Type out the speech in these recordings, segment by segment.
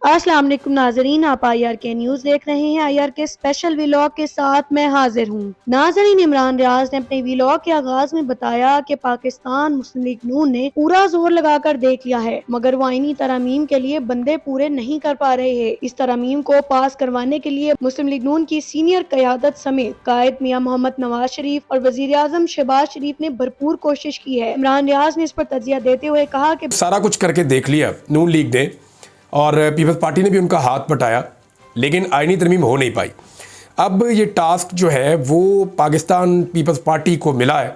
अस्सलाम वालेकुम नाजरीन, आप IR के न्यूज़ देख रहे हैं। IR के स्पेशल व्लॉग के साथ मैं हाजिर हूँ। नाजरीन, इमरान रियाज ने अपने व्लॉग के आगाज में बताया कि पाकिस्तान मुस्लिम लीग नून ने पूरा जोर लगाकर देख लिया है, मगर वो आईनी तरमीम के लिए बंदे पूरे नहीं कर पा रहे हैं। इस तरमीम को पास करवाने के लिए मुस्लिम लीग नून की सीनियर क़यादत समेत कायद मियां मोहम्मद नवाज शरीफ और वज़ीर आज़म शहबाज शरीफ ने भरपूर कोशिश की है। इमरान रियाज ने इस पर तजिया देते हुए कहा कि सारा कुछ करके देख लिया नून लीग ने और पीपल्स पार्टी ने भी उनका हाथ बटाया, लेकिन आईनी तरमीम हो नहीं पाई। अब ये टास्क जो है वो पाकिस्तान पीपल्स पार्टी को मिला है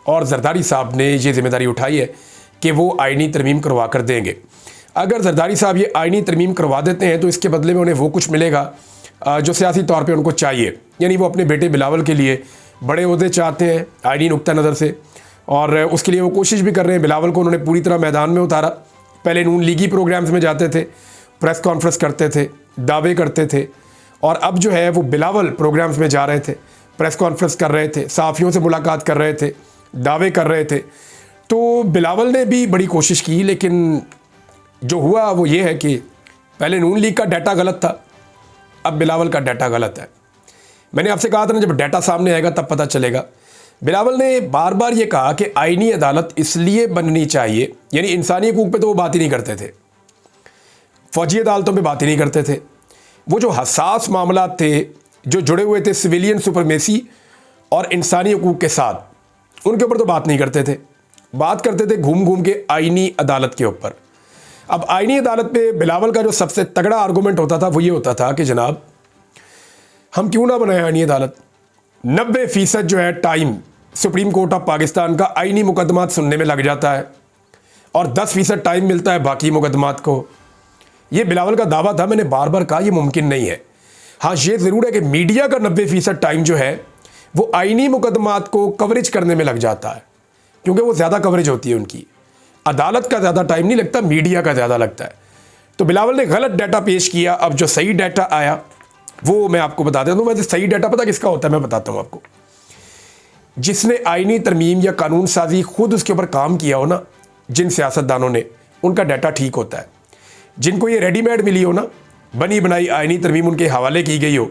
और जरदारी साहब ने ये जिम्मेदारी उठाई है कि वो आईनी तरमीम करवा कर देंगे। अगर जरदारी साहब ये आईनी तरमीम करवा देते हैं तो इसके बदले में उन्हें वो कुछ मिलेगा जो सियासी तौर पर उनको चाहिए, यानी वो अपने बेटे बिलावल के लिए बड़े ओहदे चाहते हैं आईनी नुक्ता नज़र से, और उसके लिए वो कोशिश भी कर रहे हैं। बिलावल को उन्होंने पूरी तरह मैदान में उतारा। पहले नून लीगी प्रोग्राम्स में जाते थे, प्रेस कॉन्फ्रेंस करते थे, दावे करते थे, और अब जो है वो बिलावल प्रोग्राम्स में जा रहे थे, प्रेस कॉन्फ्रेंस कर रहे थे, सहाफ़ियों से मुलाकात कर रहे थे, दावे कर रहे थे। तो बिलावल ने भी बड़ी कोशिश की, लेकिन जो हुआ वो ये है कि पहले नून लीग का डाटा गलत था, अब बिलावल का डाटा गलत है। मैंने आपसे कहा था ना, जब डाटा सामने आएगा तब पता चलेगा। बिलावल ने बार बार ये कहा कि आईनी अदालत इसलिए बननी चाहिए, यानी इंसानी हकूक़ पे तो वो बात ही नहीं करते थे, फौजी अदालतों पे बात ही नहीं करते थे। वो जो हसास मामला थे जो जुड़े हुए थे सिविलियन सुपरमेसी और इंसानी हकूक़ के साथ, उनके ऊपर तो बात नहीं करते थे। बात करते थे घूम घूम के आईनी अदालत के ऊपर। अब आईनी अदालत पे बिलावल का जो सबसे तगड़ा आर्गूमेंट होता था वो ये होता था कि जनाब हम क्यों ना बनाए आईनी अदालत। 90% जो है time supreme court of Pakistan का आईनी मुकदमात सुनने में लग जाता है और 10% टाइम मिलता है बाकी मुकदमात को। ये बिलावल का दावा था, मैंने बार बार कहा ये मुमकिन नहीं है। हाँ, ये ज़रूर है कि मीडिया का 90% टाइम जो है वो आईनी मुकदमात को कवरेज करने में लग जाता है, क्योंकि वो ज़्यादा कवरेज होती है उनकी। अदालत का ज़्यादा टाइम नहीं लगता, मीडिया का ज़्यादा लगता है। तो बिलावल ने गलत डाटा पेश किया। अब जो सही डाटा आया वो मैं आपको बता देता हूँ। वैसे सही डाटा पता किसका होता है, मैं बताता हूँ आपको। जिसने आईनी तरमीम या कानून साजी खुद उसके ऊपर काम किया हो ना, जिन सियासतदानों ने, उनका डाटा ठीक होता है। जिनको ये रेडीमेड मिली हो ना, बनी बनाई आईनी तरमीम उनके हवाले की गई हो,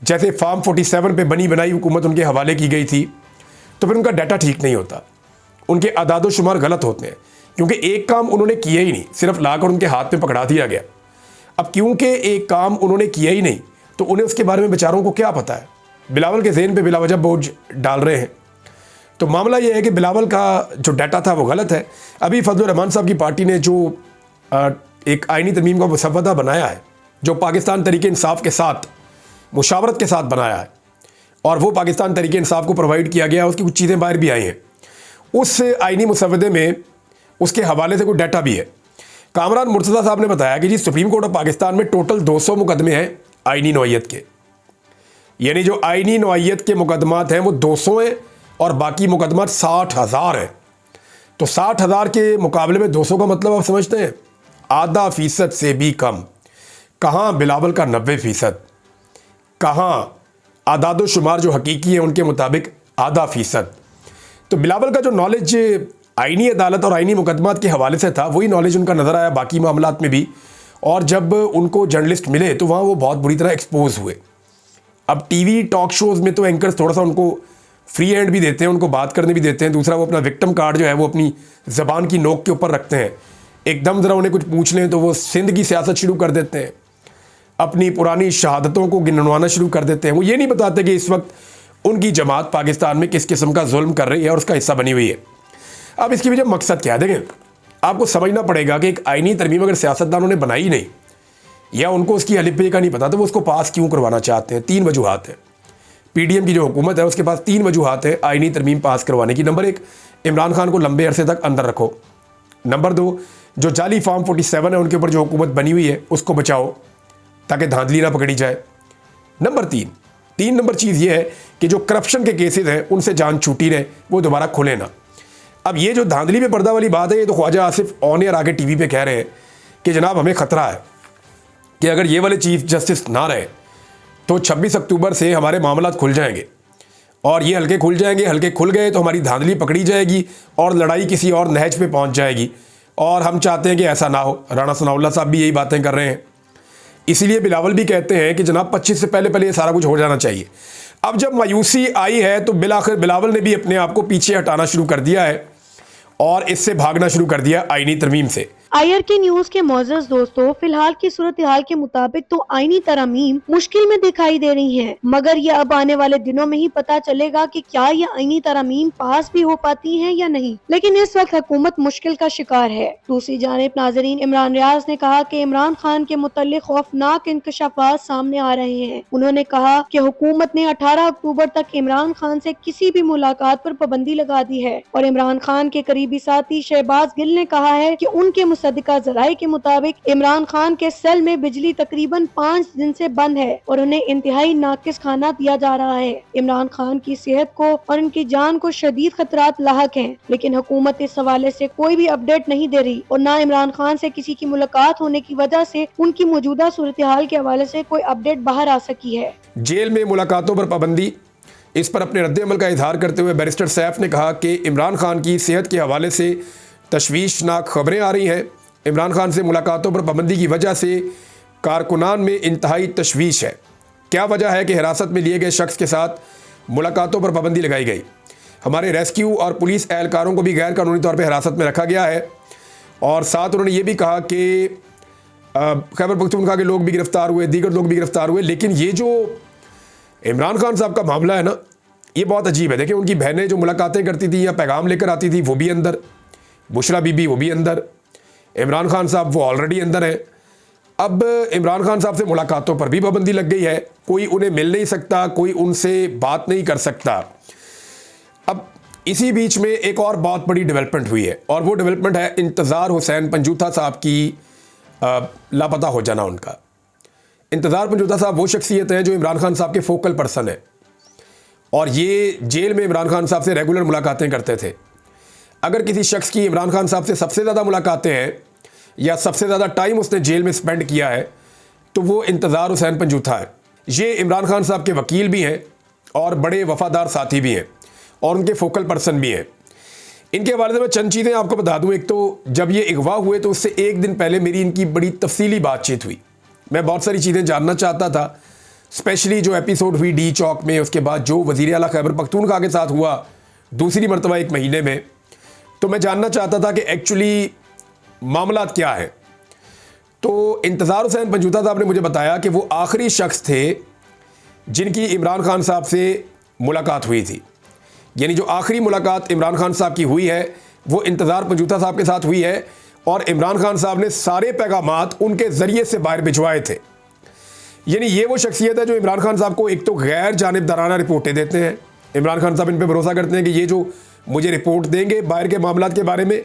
जैसे फार्म 47 पे बनी बनाई हुकूमत उनके हवाले की गई थी, तो फिर उनका डाटा ठीक नहीं होता, उनके अदादो शुमार गलत होते हैं, क्योंकि एक काम उन्होंने किया ही नहीं, सिर्फ लाकर उनके हाथ में पकड़ा दिया गया। अब क्योंकि एक काम उन्होंने किया ही नहीं तो उन्हें उसके बारे में बेचारों को क्या पता है। बिलावल के ज़हन पे बिलावजह बोझ डाल रहे हैं। तो मामला यह है कि बिलावल का जो डाटा था वो गलत है। अभी फजलुर रहमान साहब की पार्टी ने जो एक आईनी तरमीम का मसवदा बनाया है, जो पाकिस्तान तहरीक इंसाफ के साथ मुशावरत के साथ बनाया है, और वो पाकिस्तान तहरीक इंसाफ को प्रोवाइड किया गया, उसकी कुछ चीज़ें बाहर भी आई हैं। उस आईनी मसवदे में उसके हवाले से कोई डाटा भी है। कामरान मुर्तज़ा साहब ने बताया कि जी सुप्रीम कोर्ट ऑफ पाकिस्तान में टोटल 200 मुकदमे हैं आईनी नौइयत के, यानी जो आईनी नौइयत के मुकदमात हैं वो 200 हैं और बाकी मुकदमात 60,000 हैं। तो 60,000 के मुकाबले में 200 का मतलब आप समझते हैं, आधा फीसद से भी कम। कहाँ बिलावल का 90%, कहाँ आदादो शुमार जो हकीकी है उनके मुताबिक आधा फीसद। तो बिलावल का जो नॉलेज आईनी अदालत और आईनी मुकदमात के हवाले से था, वही नॉलेज उनका नज़र आया बाकी मामलात में भी। और जब उनको जर्नलिस्ट मिले तो वहाँ वो बहुत बुरी तरह एक्सपोज हुए। अब टीवी टॉक शोज़ में तो एंकर्स थोड़ा सा उनको फ्री हैंड भी देते हैं, उनको बात करने भी देते हैं। दूसरा, वो अपना विक्टिम कार्ड जो है वो अपनी ज़बान की नोक के ऊपर रखते हैं। एकदम ज़रा उन्हें कुछ पूछ लें तो वो सिंध की सियासत शुरू कर देते हैं, अपनी पुरानी शहादतों को गिनवाना शुरू कर देते हैं। वो ये नहीं बताते कि इस वक्त उनकी जमात पाकिस्तान में किस किस्म का जुल्म कर रही है और उसका हिस्सा बनी हुई है। अब इसकी वजह मकसद क्या है, देखें आपको समझना पड़ेगा कि एक आईनी तरमीम अगर सियासतदानों ने बनाई नहीं या उनको उसकी अलिफ का नहीं पता तो वो उसको पास क्यों करवाना चाहते हैं। 3 वजूहात हैं। पीडीएम की जो हुकूमत है उसके पास 3 वजूहात है आईनी तरमीम पास करवाने की। नंबर 1, इमरान खान को लंबे अरसे तक अंदर रखो। नंबर 2, जो जाली फार्म 47 है उनके ऊपर जो हुकूमत बनी हुई है उसको बचाओ ताकि धांधली ना पकड़ी जाए। नंबर 3 नंबर चीज़ ये है कि जो करप्शन के केसेस हैं उनसे जान छूटी रहे, वो दोबारा खुले ना। अब ये जो धांधली पे पर्दा वाली बात है, ये तो ख्वाजा आसिफ ऑन एयर आके टीवी पे कह रहे हैं कि जनाब हमें ख़तरा है कि अगर ये वाले चीफ जस्टिस ना रहे तो 26 अक्टूबर से हमारे मामलात खुल जाएंगे और ये हल्के खुल जाएंगे। हल्के खुल गए तो हमारी धांधली पकड़ी जाएगी और लड़ाई किसी और नहज पे पहुंच जाएगी, और हम चाहते हैं कि ऐसा ना हो। राणा सनाउल्लाह साहब भी यही बातें कर रहे हैं। इसीलिए बिलावल भी कहते हैं कि जनाब 25 से पहले पहले ये सारा कुछ हो जाना चाहिए। अब जब मायूसी आई है तो बिलाखिर बिलावल ने भी अपने आप को पीछे हटाना शुरू कर दिया है और इससे भागना शुरू कर दिया आईनी तरमीम से। IRK न्यूज के मोअज़्ज़ज़ दोस्तों, फिलहाल की सूरत हाल के मुताबिक तो आईनी तरमीम मुश्किल में दिखाई दे रही हैं, मगर ये अब आने वाले दिनों में ही पता चलेगा कि क्या ये आईनी तरमीम पास भी हो पाती हैं या नहीं। लेकिन इस वक्त हुकूमत मुश्किल का शिकार है। दूसरी जानिब नाज़रीन, इमरान रियाज ने कहा कि इमरान खान के मुतल्लिक खौफनाक इंकशाफात सामने आ रहे हैं। उन्होंने कहा कि हुकूमत ने 18 अक्टूबर तक इमरान खान से किसी भी मुलाकात पर पाबंदी लगा दी है और इमरान खान के करीबी साथी शहबाज गिल ने कहा है कि उनके मुसद्दिका ज़राए के मुताबिक इमरान खान के सेल में बिजली तकरीबन 5 दिन से बंद है और उन्हें इंतहाई नाकिस खाना दिया जा रहा है। इमरान खान की सेहत को और उनकी जान को शदीद खतरात लाहक हैं, लेकिन हुकूमत इस हवाले से कोई भी अपडेट नहीं दे रही और न इमरान खान से किसी की मुलाकात होने की वजह से उनकी मौजूदा सूरत हाल के हवाले से कोई अपडेट बाहर आ सकी है। जेल में मुलाकातों पर पाबंदी, इस पर अपने रद्द अमल का इजहार करते हुए बैरिस्टर सैफ ने कहा कि इमरान खान की सेहत के हवाले से तशवीशनाक खबरें आ रही हैं। इमरान खान से मुलाकातों पर पाबंदी की वजह से कारकुनान में इंतहाई तशवीश है। क्या वजह है कि हिरासत में लिए गए शख्स के साथ मुलाकातों पर पाबंदी लगाई गई? हमारे रेस्क्यू और पुलिस एहलकारों को भी गैर कानूनी तौर पर हिरासत में रखा गया है और साथ उन्होंने ये भी कहा कि खैबर पख्तूनख्वा के लोग भी गिरफ्तार हुए, दीगर लोग भी गिरफ्तार हुए। लेकिन ये जो इमरान खान साहब का मामला है ना, ये बहुत अजीब है। देखिए, उनकी बहनें जो मुलाकातें करती थी या पैगाम लेकर आती थी वो भी अंदर, बुशरा बीबी वो भी अंदर, इमरान खान साहब वो ऑलरेडी अंदर हैं। अब इमरान खान साहब से मुलाकातों पर भी पाबंदी लग गई है। कोई उन्हें मिल नहीं सकता, कोई उनसे बात नहीं कर सकता। अब इसी बीच में एक और बहुत बड़ी डेवलपमेंट हुई है और वो डेवलपमेंट है इंतज़ार हुसैन पंजूथा साहब की लापता हो जाना। उनका इंतज़ार पंजूथा साहब वो शख्सियत हैं जो इमरान खान साहब के फोकल पर्सन है और ये जेल में इमरान खान साहब से रेगुलर मुलाकातें करते थे। अगर किसी शख्स की इमरान खान साहब से सबसे ज़्यादा मुलाकातें हैं या सबसे ज़्यादा टाइम उसने जेल में स्पेंड किया है तो वो इंतज़ार हुसैन पंजूथा है। ये इमरान खान साहब के वकील भी हैं और बड़े वफ़ादार साथी भी हैं और उनके फोकल पर्सन भी हैं। इनके हवाले से मैं चंद चीज़ें आपको बता दूं। एक तो जब ये अगवा हुए तो उससे एक दिन पहले मेरी इनकी बड़ी तफसीली बातचीत हुई। मैं बहुत सारी चीज़ें जानना चाहता था, स्पेशली जो एपिसोड हुई डी चौक में, उसके बाद जो वज़ीर आला खैबर पख्तूनख्वा के साथ हुआ दूसरी मरतबा 1 महीने में, तो मैं जानना चाहता था कि एक्चुअली मामला क्या है। तो इंतज़ार हुसैन पंजूथा साहब ने मुझे बताया कि वो आखिरी शख्स थे जिनकी इमरान खान साहब से मुलाकात हुई थी। यानी जो आखिरी मुलाकात इमरान खान साहब की हुई है वो इंतज़ार पंजूथा साहब के साथ हुई है और इमरान खान साहब ने सारे पैगामात उनके ज़रिए से बाहर भिजवाए थे। यानी ये वो शख्सियत है जो इमरान खान साहब को एक तो गैर जानिबदाराना रिपोर्टें देते हैं। इमरान खान साहब इन पर भरोसा करते हैं कि ये जो मुझे रिपोर्ट देंगे बाहर के मामलात के बारे में,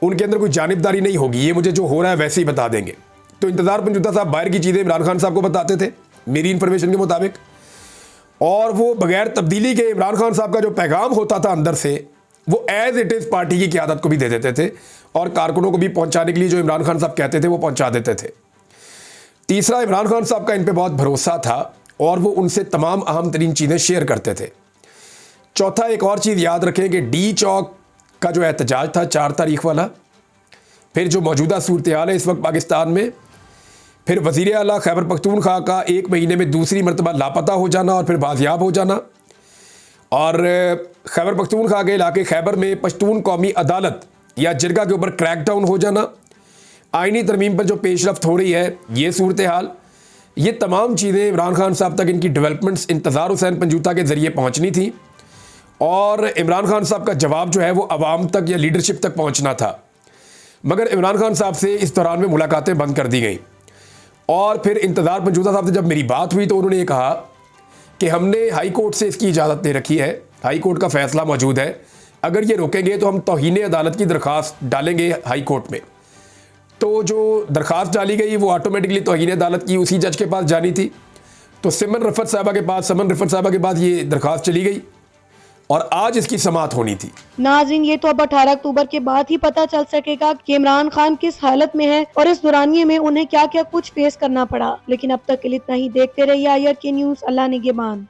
उनके अंदर कोई जानिबदारी नहीं होगी, ये मुझे जो हो रहा है वैसे ही बता देंगे। तो इंतज़ार पंजूथा साहब बाहर की चीज़ें इमरान खान साहब को बताते थे मेरी इन्फॉर्मेशन के मुताबिक, और वो बगैर तब्दीली के इमरान खान साहब का जो पैगाम होता था अंदर से वो एज़ इट इज़ पार्टी की क़यादत को भी दे देते थे और कारकुनों को भी पहुंचाने के लिए जो इमरान खान साहब कहते थे वो पहुंचा देते थे। तीसरा, इमरान खान साहब का इन पर बहुत भरोसा था और वो उनसे तमाम अहम तरीन चीज़ें शेयर करते थे। चौथा, एक और चीज़ याद रखें कि डी चौक का जो एहतजाज था 4 तारीख वाला, फिर जो मौजूदा सूरत हाल है इस वक्त पाकिस्तान में, फिर वज़ीर आला खैबर पख्तूनख्वा का 1 महीने में दूसरी मरतबा लापता हो जाना और फिर बाजियाब हो जाना, और खैबर पख्तूनख्वा के इलाके खैबर में पश्तून कौमी अदालत या जिरगा के ऊपर क्रैकडाउन हो जाना, आइनी तरमीम पर जो पेशरफ्त हो रही है ये सूरत हाल, ये तमाम चीज़ें इमरान खान साहब तक इनकी डेवलपमेंट्स इंतज़ार हुसैन पंजूथा के ज़रिए पहुँचनी थी और इमरान खान साहब का जवाब जो है वो अवाम तक या लीडरशिप तक पहुँचना था। मगर इमरान खान साहब से इस दौरान में मुलाकातें बंद कर दी गई और फिर इंतज़ार पंजूथा साहब से जब मेरी बात हुई तो उन्होंने ये कहा कि हमने हाई कोर्ट से इसकी इजाज़त दे रखी है, हाई कोर्ट का फ़ैसला मौजूद है, अगर ये रोकेंगे तो हम तौहीन अदालत की दरख्वास्त डालेंगे हाई कोर्ट में। तो जो दरख्वास्त डाली गई वो ऑटोमेटिकली तौहीन अदालत की उसी जज के पास जानी थी, तो समन रफ़त साहबा के पास ये दरख्वास्त चली गई और आज इसकी समाअत होनी थी। नाज़रीन, ये तो अब 18 अक्टूबर के बाद ही पता चल सकेगा कि इमरान खान किस हालत में है और इस दौरानिये में उन्हें क्या क्या कुछ फेस करना पड़ा। लेकिन अब तक के लिए इतना ही। देखते रहिए IRK न्यूज़। अल्लाह निगहबान।